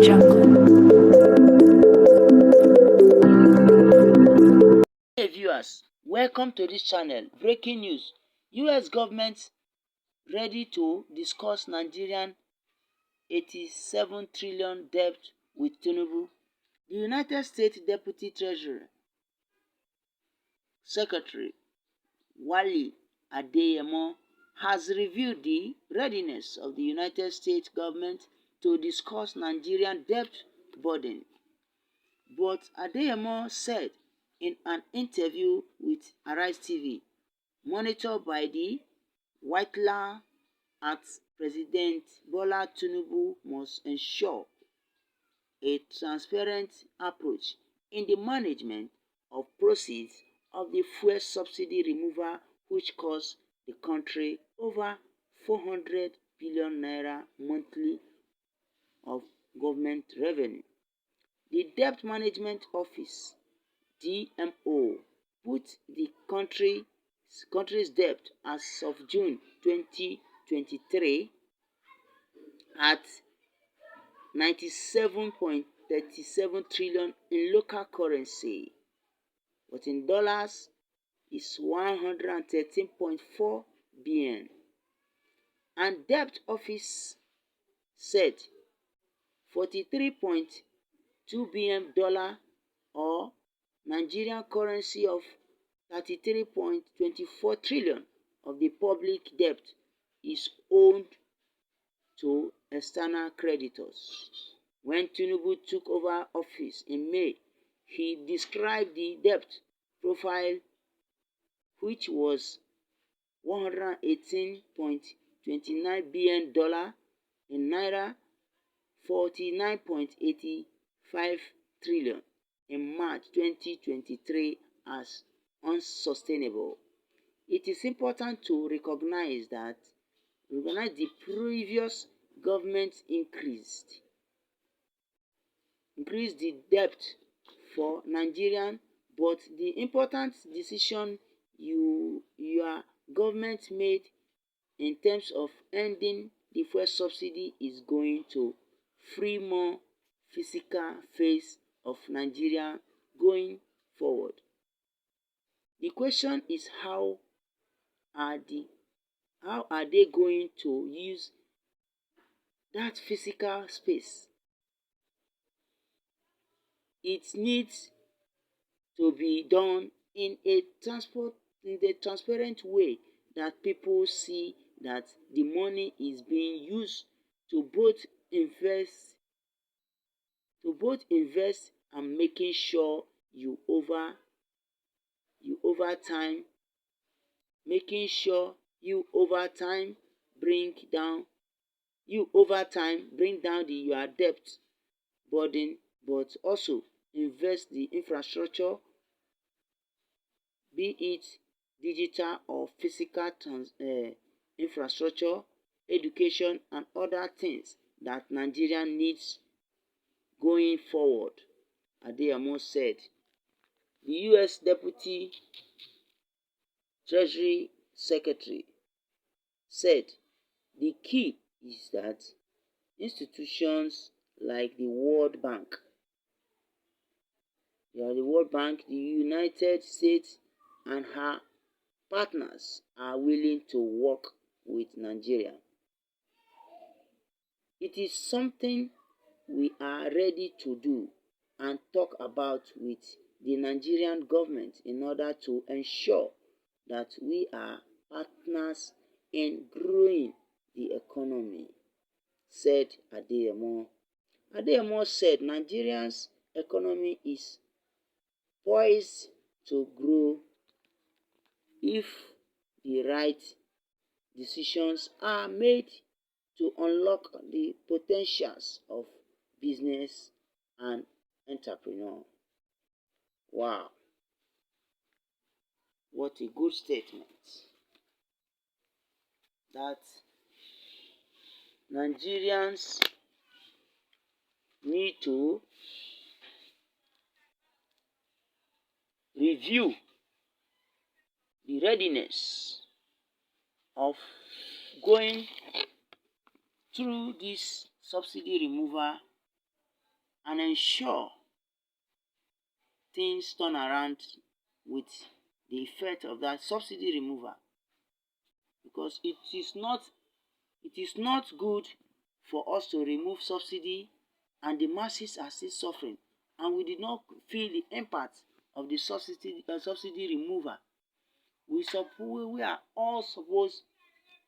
Hey viewers, welcome to this channel. Breaking news: US government ready to discuss Nigerian 87 trillion debt with Tinubu. The United States Deputy Treasury Secretary Wale Adeyemo has reviewed the readiness of the United States government to discuss Nigerian debt burden. But Adeyemo said in an interview with Arise TV, monitored by the White House, at President Bola Tinubu must ensure a transparent approach in the management of proceeds of the fuel subsidy removal, which cost the country over 400 billion naira monthly of government revenue. The Debt Management Office (DMO) put the country's debt as of June 2023 at 97.37 trillion in local currency, but in dollars is 113.4 billion. And Debt Office said $43.2 billion or Nigerian currency of 33.24 trillion of the public debt is owed to external creditors. When Tinubu took over office in May, he described the debt profile, which was $118.29 billion in naira 49.85 trillion in March 2023 as unsustainable. It is important to recognize the previous government increased the debt for Nigerian, but the important decision your government made in terms of ending the fuel subsidy is going to free more physical face of Nigeria going forward. The question is how are they going to use that physical space? It needs to be done in a transparent way that people see that the money is being used to both invest and making sure you over time bring down your debt burden, but also invest the infrastructure, be it digital or physical infrastructure, education, and other things that Nigeria needs going forward. Adeyemo said. The U.S. Deputy Treasury Secretary said the key is that institutions like the World Bank, the United States, and her partners are willing to work with Nigeria. It is something we are ready to do and talk about with the Nigerian government in order to ensure that we are partners in growing the economy, said Adeyemo. Adeyemo said Nigeria's economy is poised to grow if the right decisions are made to unlock the potentials of business and entrepreneur. Wow, what a good statement. That Nigerians need to review the readiness of going through this subsidy removal and ensure things turn around with the effect of that subsidy removal, because it is not good for us to remove subsidy and the masses are still suffering, and we did not feel the impact of the subsidy removal. We are all supposed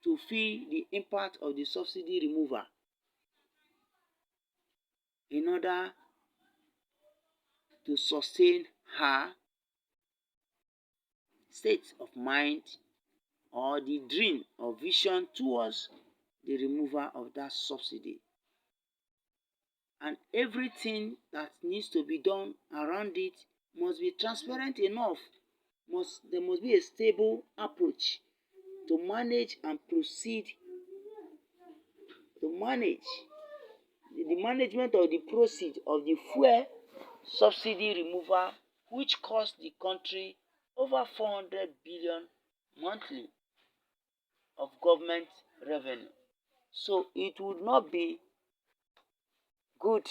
to feel the impact of the subsidy removal in order to sustain her state of mind or the dream or vision towards the removal of that subsidy. And everything that needs to be done around it must be transparent enough. There must be a stable approach to manage and proceed to manage the management of the proceeds of the fuel subsidy removal, which cost the country over 400 billion monthly of government revenue. So it would not be good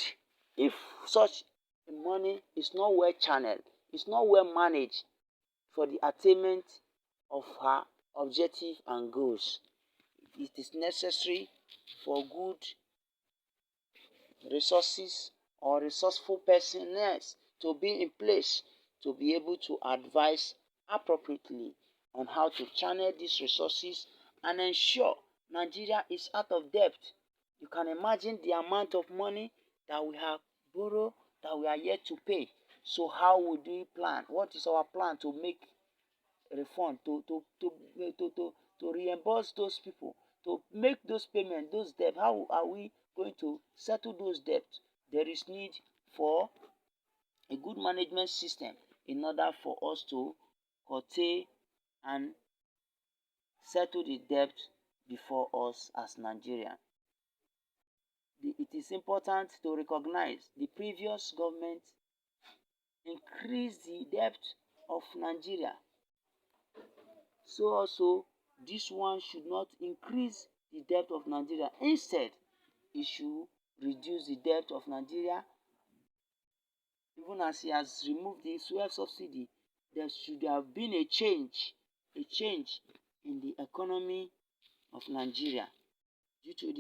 if such money is not well channeled, is not well managed for the attainment of her objective and goals. It is necessary for good resources or resourceful personnel to be in place to be able to advise appropriately on how to channel these resources and ensure Nigeria is out of debt. You can imagine the amount of money that we have borrowed that we are yet to pay. So how would we plan? What is our plan to make refund, to reimburse those people, to make those payments, those debts? How are we going to settle those debts? There is need for a good management system in order for us to curtail and settle the debt before us as Nigerians. It is important to recognize the previous government increased the debt of Nigeria. So also, this one should not increase the debt of Nigeria. Instead, it should reduce the debt of Nigeria. Even as he has removed the fuel subsidy, there should have been a change in the economy of Nigeria due to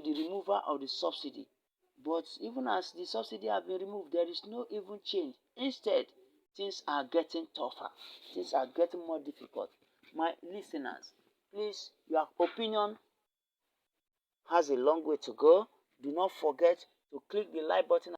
the removal of the subsidy. But even as the subsidy has been removed, there is no even change. Instead, things are getting tougher. Things are getting more difficult. My listeners, please, your opinion has a long way to go. Do not forget to click the like button